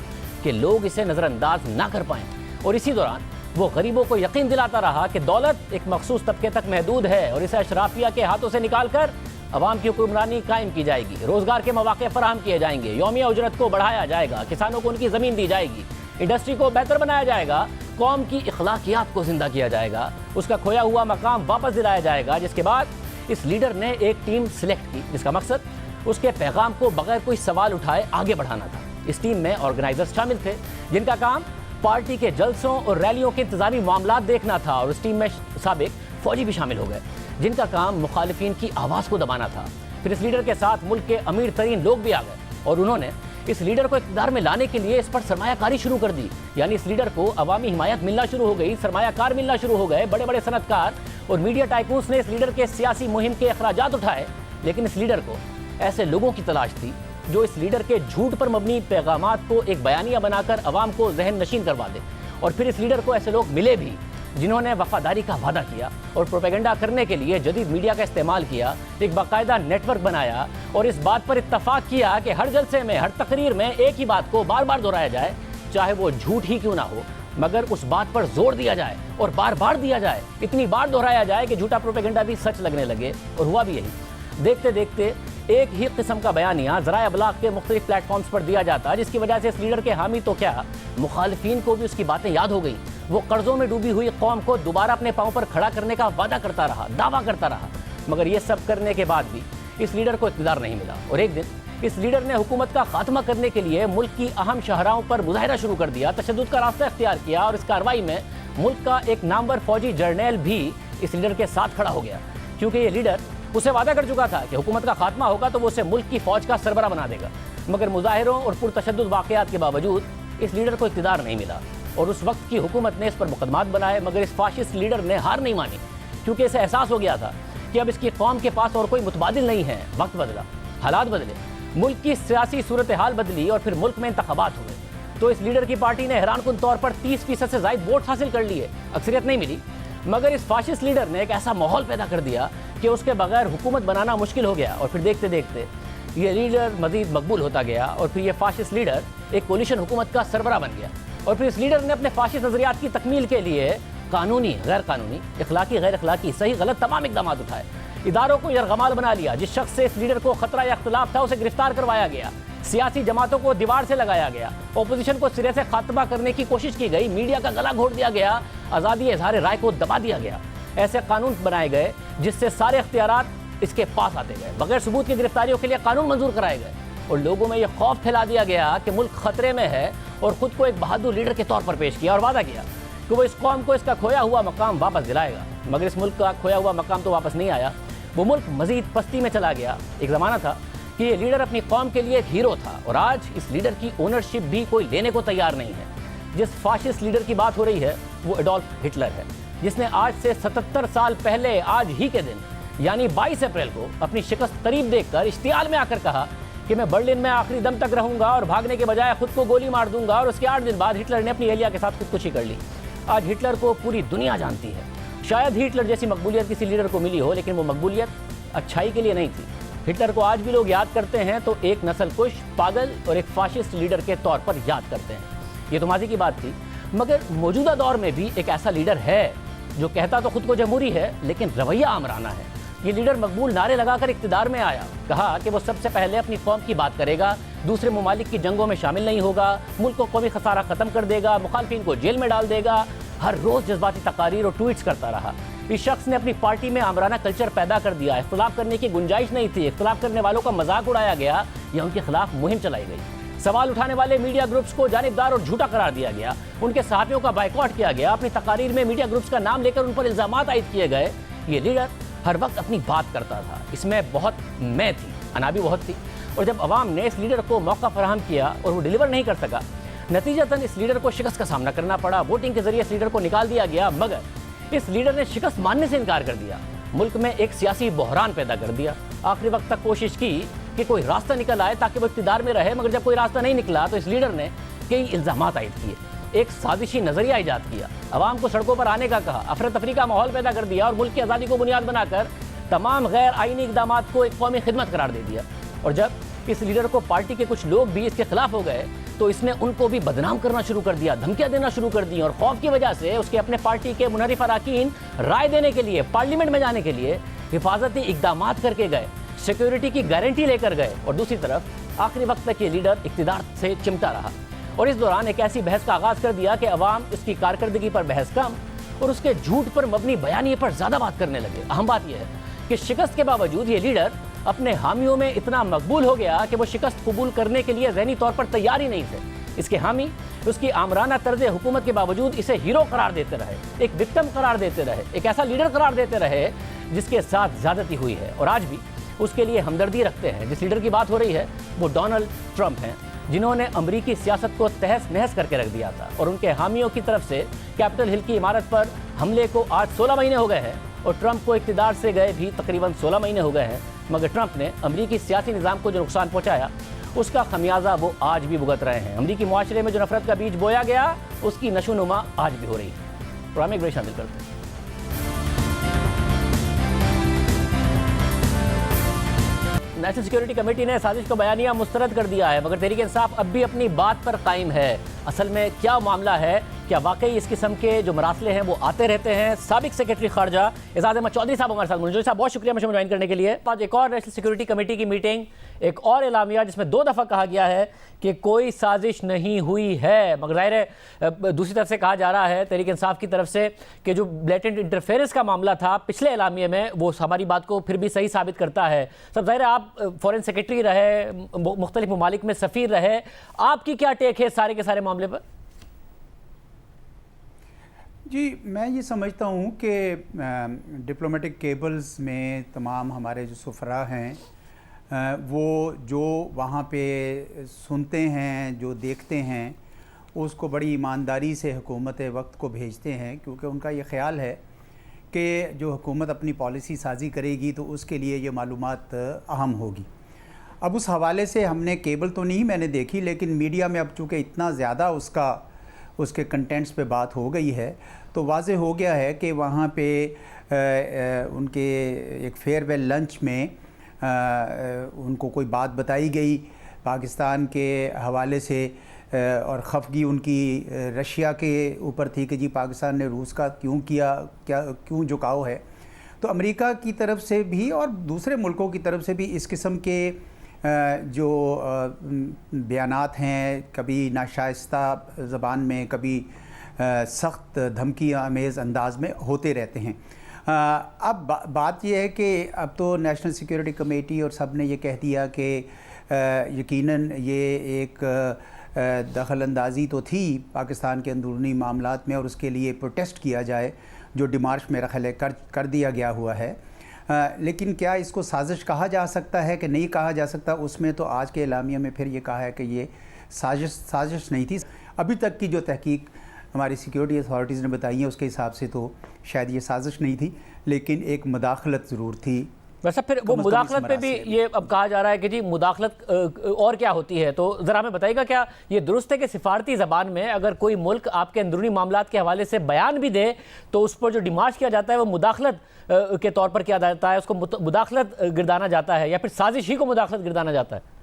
Speaker 1: کہ لوگ اسے نظر انداز نہ کر پائیں. اور اسی دوران وہ غریبوں کو یقین دلاتا رہا کہ دولت ایک مخصوص طبقے تک محدود ہے اور اسے اشرافیہ کے ہاتھوں سے نکال کر عوام کی حکمرانی قائم کی جائے گی, روزگار کے مواقع فراہم کیے جائیں گے, یومیہ اجرت کو بڑھایا جائے گا, کسانوں کو ان کی زمین دی جائے گی, انڈسٹری کو بہتر بنایا جائے گا, قوم کی اخلاقیات کو زندہ کیا جائے گا, اس کا کھویا ہوا مقام واپس دلایا جائے گا. جس کے بعد اس لیڈر نے ایک ٹیم سلیکٹ کی جس کا مقصد اس کے پیغام کو بغیر کوئی سوال اٹھائے آگے بڑھانا تھا. اس ٹیم میں آرگنائزرز شامل تھے جن کا کام پارٹی کے جلسوں اور ریلیوں کے انتظامی معاملات دیکھنا تھا, اور اس ٹیم میں سابق فوجی بھی شامل ہو گئے جن کا کام مخالفین کی آواز کو دبانا تھا. پھر اس لیڈر کے ساتھ ملک کے امیر ترین لوگ بھی آ گئے, اور انہوں نے اس لیڈر کو اقتدار میں لانے کے لیے اس پر سرمایہ کاری شروع کر دی. یعنی اس لیڈر کو عوامی حمایت ملنا شروع ہو گئی, سرمایہ کار ملنا شروع ہو گئے, بڑے بڑے صنعت کار اور میڈیا ٹائکونز نے اس لیڈر کے سیاسی مہم کے اخراجات اٹھائے. لیکن اس لیڈر کو ایسے لوگوں کی تلاش تھی جو اس لیڈر کے جھوٹ پر مبنی پیغامات کو ایک بیانیہ بنا کر عوام کو ذہن نشین کروا دے. اور پھر اس لیڈر کو ایسے لوگ ملے بھی جنہوں نے وفاداری کا وعدہ کیا اور پروپیگنڈا کرنے کے لیے جدید میڈیا کا استعمال کیا, ایک باقاعدہ نیٹ ورک بنایا, اور اس بات پر اتفاق کیا کہ ہر جلسے میں, ہر تقریر میں ایک ہی بات کو بار بار دہرایا جائے, چاہے وہ جھوٹ ہی کیوں نہ ہو, مگر اس بات پر زور دیا جائے اور بار بار دیا جائے, اتنی بار دہرایا جائے کہ جھوٹا پروپیگنڈا بھی سچ لگنے لگے. اور ہوا بھی یہی. دیکھتے دیکھتے ایک ہی قسم کا بیانیہ ذرائع ابلاغ کے مختلف پلیٹ فارمز پر دیا جاتا, جس کی وجہ سے اس لیڈر کے حامی تو کیا, مخالفین کو بھی اس کی باتیں یاد ہو گئی. وہ قرضوں میں ڈوبی ہوئی قوم کو دوبارہ اپنے پاؤں پر کھڑا کرنے کا وعدہ کرتا رہا, دعویٰ کرتا رہا, مگر یہ سب کرنے کے بعد بھی اس لیڈر کو اقتدار نہیں ملا. اور ایک دن اس لیڈر نے حکومت کا خاتمہ کرنے کے لیے ملک کی اہم شاہراہوں پر مظاہرہ شروع کر دیا, تشدد کا راستہ اختیار کیا, اور اس کارروائی میں ملک کا ایک نامور فوجی جرنیل بھی اس لیڈر کے ساتھ کھڑا ہو گیا, کیونکہ یہ لیڈر اسے وعدہ کر چکا تھا کہ حکومت کا خاتمہ ہوگا تو وہ اسے ملک کی فوج کا سربراہ بنا دے گا. مگر مظاہروں اور پرتشدد واقعات کے باوجود اس لیڈر کو اقتدار نہیں ملا, اور اس وقت کی حکومت نے اس پر مقدمات بنائے, مگر اس فاشسٹ لیڈر نے ہار نہیں مانی, کیونکہ اسے احساس ہو گیا تھا کہ اب اس کی قوم کے پاس اور کوئی متبادل نہیں ہے. وقت بدلا, حالات بدلے, ملک کی سیاسی صورتحال بدلی, اور پھر ملک میں انتخابات ہوئے تو اس لیڈر کی پارٹی نے حیران کن طور پر 30% سے زائد ووٹ حاصل کر لیے. اکثریت نہیں ملی, مگر اس فاشسٹ لیڈر نے ایک ایسا ماحول پیدا کر دیا کہ اس کے بغیر حکومت بنانا مشکل ہو گیا. اور پھر دیکھتے دیکھتے یہ لیڈر مزید مقبول ہوتا گیا, اور پھر یہ فاشسٹ لیڈر ایک کولیشن حکومت کا سربراہ بن گیا. اور پھر اس لیڈر نے اپنے فاشسٹ نظریات کی تکمیل کے لیے قانونی, غیر قانونی, اخلاقی, غیر اخلاقی, صحیح غلط تمام اقدامات اٹھائے. اداروں کو یرغمال بنا لیا, جس شخص سے اس لیڈر کو خطرہ یا اختلاف تھا اسے گرفتار کروایا گیا, سیاسی جماعتوں کو دیوار سے لگایا گیا, اپوزیشن کو سرے سے خاتمہ کرنے کی کوشش کی گئی, میڈیا کا گلا گھونٹ دیا گیا, آزادی اظہار رائے کو دبا دیا گیا. ایسے قانون بنائے گئے جس سے سارے اختیارات اس کے پاس آتے گئے, بغیر ثبوت کی گرفتاریوں کے لیے قانون منظور کرائے گئے, اور لوگوں میں یہ خوف پھیلا دیا گیا کہ ملک خطرے میں ہے, اور خود کو ایک بہادر لیڈر کے طور پر پیش کیا اور وعدہ کیا کہ وہ اس قوم کو اس کا کھویا ہوا مقام واپس دلائے گا. مگر اس ملک کا کھویا ہوا مقام تو واپس نہیں آیا, وہ ملک مزید پستی میں چلا گیا. ایک زمانہ تھا کہ یہ لیڈر اپنی قوم کے لیے ایک ہیرو تھا, اور آج اس لیڈر کی اونرشپ بھی کوئی لینے کو تیار نہیں ہے. جس فاشسٹ لیڈر کی بات ہو رہی ہے وہ ایڈولف ہٹلر ہے, جس نے آج سے 77 سال پہلے آج ہی کے دن یعنی 22 اپریل کو اپنی شکست قریب دیکھ کر اشتعال میں آ کر کہا کہ میں برلن میں آخری دم تک رہوں گا اور بھاگنے کے بجائے خود کو گولی مار دوں گا, اور اس کے 8 دن بعد ہٹلر نے اپنی اہلیہ کے ساتھ خودکشی کر لی. آج ہٹلر کو پوری دنیا جانتی ہے. شاید ہی ہٹلر جیسی مقبولیت کسی لیڈر کو ملی ہو, لیکن وہ مقبولیت اچھائی کے لیے نہیں تھی. ہٹلر کو آج بھی لوگ یاد کرتے ہیں تو ایک نسل کش, پاگل اور ایک فاشسٹ لیڈر کے طور پر یاد کرتے ہیں. یہ تو ماضی کی بات تھی, مگر موجودہ دور میں بھی ایک ایسا لیڈر ہے جو کہتا تو خود کو جمہوری ہے لیکن رویہ آمرانہ ہے. یہ لیڈر مقبول نعرے لگا کر اقتدار میں آیا, کہا کہ وہ سب سے پہلے اپنی قوم کی بات کرے گا, دوسرے ممالک کی جنگوں میں شامل نہیں ہوگا, ملک کو قومی خسارہ ختم کر دے گا, مخالفین کو جیل میں ڈال دے گا, ہر روز جذباتی تقاریر اور ٹویٹس کرتا رہا۔ اس شخص نے اپنی پارٹی میں آمرانہ کلچر پیدا کر دیا، اختلاف کرنے کی گنجائش نہیں تھی، اختلاف کرنے والوں کا مذاق اڑایا گیا یا ان کے خلاف مہم چلائی گئی، سوال اٹھانے والے میڈیا گروپس کو جانبدار اور جھوٹا قرار دیا گیا، ان کے صحافیوں کا بائیکاٹ کیا گیا، اپنی تقاریر میں میڈیا گروپس کا نام لے کر ان پر الزامات عائد کیے گئے۔ یہ لیڈر ہر وقت اپنی بات کرتا تھا، اس میں بہت میں تھی، انا بھی بہت تھی، اور جب عوام نے اس لیڈر کو موقع فراہم کیا اور وہ ڈیلیور نہیں کر سکا، نتیجتاً اس لیڈر کو شکست کا سامنا کرنا پڑا۔ ووٹنگ کے ذریعے اس لیڈر کو نکال دیا گیا، مگر اس لیڈر نے شکست ماننے سے انکار کر دیا، ملک میں ایک سیاسی بحران پیدا کر دیا۔ آخری وقت تک کوشش کی کہ کوئی راستہ نکل آئے تاکہ وہ اقتدار میں رہے، مگر جب کوئی راستہ نہیں نکلا تو اس لیڈر نے کئی الزامات عائد کیے، ایک سازشی نظریہ ایجاد کیا، عوام کو سڑکوں پر آنے کا کہا، افراتفری کا ماحول پیدا کر دیا اور ملک کی آزادی کو بنیاد بنا کر تمام غیر آئینی اقدامات کو ایک قومی خدمت قرار دے دیا۔ اور جب اس لیڈر کو پارٹی کے کچھ لوگ بھی اس کے خلاف ہو گئے تو اس نے ان کو بھی بدنام کرنا شروع کر دیا، دھمکیاں دینا شروع کر دی، اور خوف کی وجہ سے اس کے اپنے پارٹی کے منحرف اراکین رائے دینے کے لیے، پارلیمنٹ میں جانے کے لیے حفاظتی اقدامات کر کے گئے، سیکیورٹی کی گارنٹی لے کر گئے، اور دوسری طرف آخری وقت تک یہ لیڈر اقتدار سے چمٹا رہا، اور اس دوران ایک ایسی بحث کا آغاز کر دیا کہ عوام اس کی کارکردگی پر بحث کم اور اس کے جھوٹ پر مبنی بیانیے پر زیادہ بات کرنے لگے۔ اہم بات یہ ہے کہ شکست کے باوجود یہ لیڈر اپنے حامیوں میں اتنا مقبول ہو گیا کہ وہ شکست قبول کرنے کے لیے ذہنی طور پر تیار ہی نہیں تھے۔ اس کے حامی اس کی آمرانہ طرز حکومت کے باوجود اسے ہیرو قرار دیتے رہے، ایک وکٹم قرار دیتے رہے، ایک ایسا لیڈر قرار دیتے رہے جس کے ساتھ زیادتی ہوئی ہے، اور آج بھی اس کے لیے ہمدردی رکھتے ہیں۔ جس لیڈر کی بات ہو رہی ہے وہ ڈونلڈ ٹرمپ ہیں، جنہوں نے امریکی سیاست کو تہس نہس کر کے رکھ دیا تھا، اور ان کے حامیوں کی طرف سے کیپٹل ہل کی عمارت پر حملے کو آج 16 مہینے ہو گئے ہیں، اور ٹرمپ کو اقتدار سے گئے بھی تقریباً 16 مہینے ہو گئے ہیں، مگر ٹرمپ نے امریکی سیاسی نظام کو جو نقصان پہنچایا اس کا خمیازہ وہ آج بھی بھگت رہے ہیں۔ امریکی معاشرے میں جو نفرت کا بیج بویا گیا اس کی نشو نما آج بھی ہو رہی ہے۔ پروگرام ایک بڑے شامل کرتے ہیں۔ نیشنل سیکیورٹی کمیٹی نے سازش کا بیانیہ مسترد کر دیا ہے، مگر تحریک انصاف اب بھی اپنی بات پر قائم ہے۔ اصل میں کیا معاملہ ہے؟ کیا واقعی اس قسم کے جو مراسلے ہیں وہ آتے رہتے ہیں؟ سابق سیکرٹری خارجہ اعزاز احمد چودھری صاحب ہمارے ساتھ موجود ہیں۔ صاحب بہت شکریہ مجھے جوائن کرنے کے لیے۔ آج ایک اور نیشنل سیکیورٹی کمیٹی کی میٹنگ، ایک اور اعلامیہ جس میں 2 دفعہ کہا گیا ہے کہ کوئی سازش نہیں ہوئی ہے، مگر ظاہر ہے دوسری طرف سے کہا جا رہا ہے تحریک انصاف کی طرف سے کہ جو بلیٹنٹ انٹرفیئرنس کا معاملہ تھا پچھلے اعلامیے میں وہ ہماری بات کو پھر بھی صحیح ثابت کرتا ہے۔ سب ظاہر ہے آپ فورن سیکرٹری رہے، مختلف ممالک میں سفیر رہے، آپ کی کیا ٹیک ہے سارے کے سارے معاملے پر؟
Speaker 8: جی میں یہ سمجھتا ہوں کہ ڈپلومیٹک کیبلز میں تمام ہمارے جو سفراء ہیں وہ جو وہاں پہ سنتے ہیں، جو دیکھتے ہیں، اس کو بڑی ایمانداری سے حکومت وقت کو بھیجتے ہیں، کیونکہ ان کا یہ خیال ہے کہ جو حکومت اپنی پالیسی سازی کرے گی تو اس کے لیے یہ معلومات اہم ہوگی۔ اب اس حوالے سے ہم نے کیبل تو نہیں میں نے دیکھی، لیکن میڈیا میں اب چونکہ اتنا زیادہ اس کے کنٹینٹس پہ بات ہو گئی ہے تو واضح ہو گیا ہے کہ وہاں پہ ان کے ایک فیئر ویل لنچ میں ان کو کوئی بات بتائی گئی پاکستان کے حوالے سے، اور خفگی ان کی رشیا کے اوپر تھی کہ جی پاکستان نے روس کا کیوں جھکاؤ ہے۔ تو امریکہ کی طرف سے بھی اور دوسرے ملکوں کی طرف سے بھی اس قسم کے جو بیانات ہیں، کبھی ناشائستہ زبان میں، کبھی سخت دھمکی آمیز انداز میں ہوتے رہتے ہیں۔ اب بات یہ ہے کہ اب تو نیشنل سیکیورٹی کمیٹی اور سب نے یہ کہہ دیا کہ یقیناً یہ ایک دخل اندازی تو تھی پاکستان کے اندرونی معاملات میں، اور اس کے لیے پروٹیسٹ کیا جائے جو ڈیمارش میرا خیال ہے کر دیا گیا ہوا ہے، لیکن کیا اس کو سازش کہا جا سکتا ہے کہ نہیں کہا جا سکتا؟ اس میں تو آج کے اعلامیہ میں پھر یہ کہا ہے کہ یہ سازش نہیں تھی۔ ابھی تک کی جو تحقیق ہماری سیکیورٹی اتھارٹیز نے بتائی ہے اس کے حساب سے تو شاید یہ سازش نہیں تھی، لیکن ایک مداخلت ضرور تھی۔
Speaker 1: ویسے پھر وہ مداخلت پہ بھی یہ اب کہا جا رہا ہے کہ جی مداخلت اور کیا ہوتی ہے، تو ذرا ہمیں بتائیے گا کیا یہ درست ہے کہ سفارتی زبان میں اگر کوئی ملک آپ کے اندرونی معاملات کے حوالے سے بیان بھی دے تو اس پر جو ڈیمارش کیا جاتا ہے وہ مداخلت کے طور پر کیا جاتا ہے، اس کو مداخلت گردانا جاتا ہے، یا پھر سازش ہی کو مداخلت گردانا جاتا ہے؟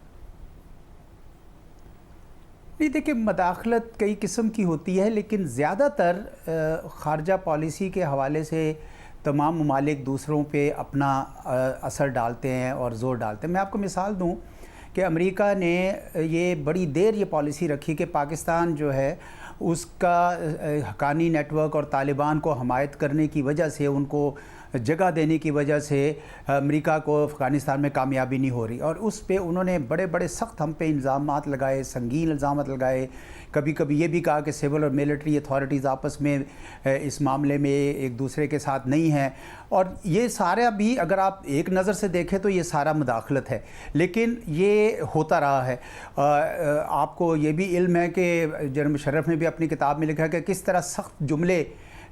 Speaker 8: نہیں دیکھیں، مداخلت کئی قسم کی ہوتی ہے، لیکن زیادہ تر خارجہ پالیسی کے حوالے سے تمام ممالک دوسروں پہ اپنا اثر ڈالتے ہیں اور زور ڈالتے ہیں۔ میں آپ کو مثال دوں کہ امریکہ نے یہ بڑی دیر یہ پالیسی رکھی کہ پاکستان جو ہے اس کا حقانی نیٹ ورک اور طالبان کو حمایت کرنے کی وجہ سے، ان کو جگہ دینے کی وجہ سے امریکہ کو افغانستان میں کامیابی نہیں ہو رہی، اور اس پہ انہوں نے بڑے بڑے سخت ہم پہ الزامات لگائے، سنگین الزامات لگائے، کبھی کبھی یہ بھی کہا کہ سول اور ملٹری اتھارٹیز آپس میں اس معاملے میں ایک دوسرے کے ساتھ نہیں ہیں، اور یہ سارا بھی اگر آپ ایک نظر سے دیکھیں تو یہ سارا مداخلت ہے، لیکن یہ ہوتا رہا ہے۔ آپ کو یہ بھی علم ہے کہ جنرل مشرف نے بھی اپنی کتاب میں لکھا کہ کس طرح سخت جملے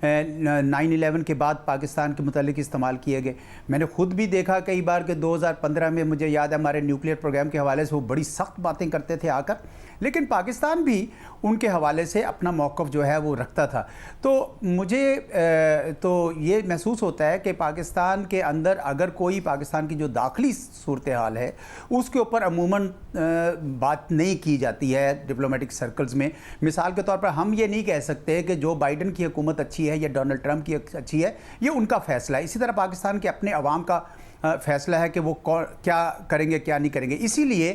Speaker 8: 9/11 کے بعد پاکستان کے متعلق استعمال کیے گئے۔ میں نے خود بھی دیکھا کئی بار کہ 2015 میں مجھے یاد ہے ہمارے نیوکلیئر پروگرام کے حوالے سے وہ بڑی سخت باتیں کرتے تھے آ کر، لیکن پاکستان بھی ان کے حوالے سے اپنا موقف جو ہے وہ رکھتا تھا۔ تو مجھے تو یہ محسوس ہوتا ہے کہ پاکستان کے اندر اگر کوئی پاکستان کی جو داخلی صورتحال ہے اس کے اوپر عموماً بات نہیں کی جاتی ہے ڈپلومیٹک سرکلز میں۔ مثال کے طور پر ہم یہ نہیں کہہ سکتے کہ جو بائیڈن کی حکومت اچھی ہے یا ڈونلڈ ٹرمپ کی اچھی ہے، یہ ان کا فیصلہ ہے۔ اسی طرح پاکستان کے اپنے عوام کا فیصلہ ہے کہ وہ کیا کریں گے کیا نہیں کریں گے۔ اسی لیے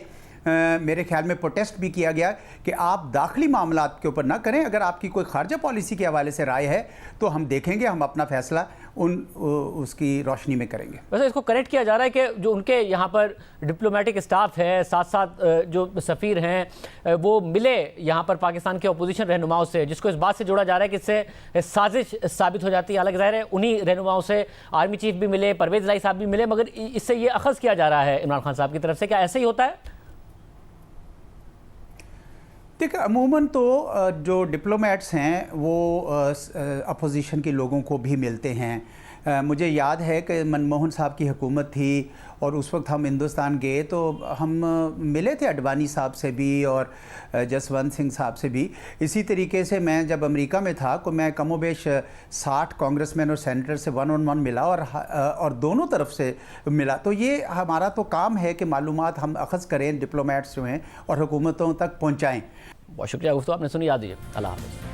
Speaker 8: میرے خیال میں پروٹیسٹ بھی کیا گیا کہ آپ داخلی معاملات کے اوپر نہ کریں، اگر آپ کی کوئی خارجہ پالیسی کے حوالے سے رائے ہے تو ہم دیکھیں گے، ہم اپنا فیصلہ اس کی روشنی میں کریں گے۔
Speaker 1: ویسے اس کو کریکٹ کیا جا رہا ہے کہ جو ان کے یہاں پر ڈپلومیٹک اسٹاف ہے، ساتھ ساتھ جو سفیر ہیں وہ ملے یہاں پر پاکستان کے اپوزیشن رہنماؤں سے، جس کو اس بات سے جوڑا جا رہا ہے کہ اس سے سازش ثابت ہو جاتی ہے۔ حالانکہ ظاہر ہے انہی رہنماؤں سے آرمی چیف بھی ملے، پرویز الہی صاحب بھی ملے، مگر اس سے یہ اخذ کیا جا رہا ہے عمران خان صاحب کی طرف سے، کیا ایسے ہی ہوتا ہے؟
Speaker 8: دیکھیں عموماً تو جو ڈپلومیٹس ہیں وہ اپوزیشن کے لوگوں کو بھی ملتے ہیں۔ مجھے یاد ہے کہ منموہن صاحب کی حکومت تھی اور اس وقت ہم ہندوستان گئے تو ہم ملے تھے اڈوانی صاحب سے بھی اور جسونت سنگھ صاحب سے بھی۔ اسی طریقے سے میں جب امریکہ میں تھا تو میں کم و بیش 60 کانگریس مین اور سینیٹر سے 1 on 1 ملا اور دونوں طرف سے ملا۔ تو یہ ہمارا تو کام ہے کہ معلومات ہم اخذ کریں، ڈپلومیٹس جو ہیں، اور حکومتوں تک پہنچائیں۔
Speaker 1: بہت شکریہ، گفتگو آپ نے سنی، یاد دیجیے۔ اللہ حافظ۔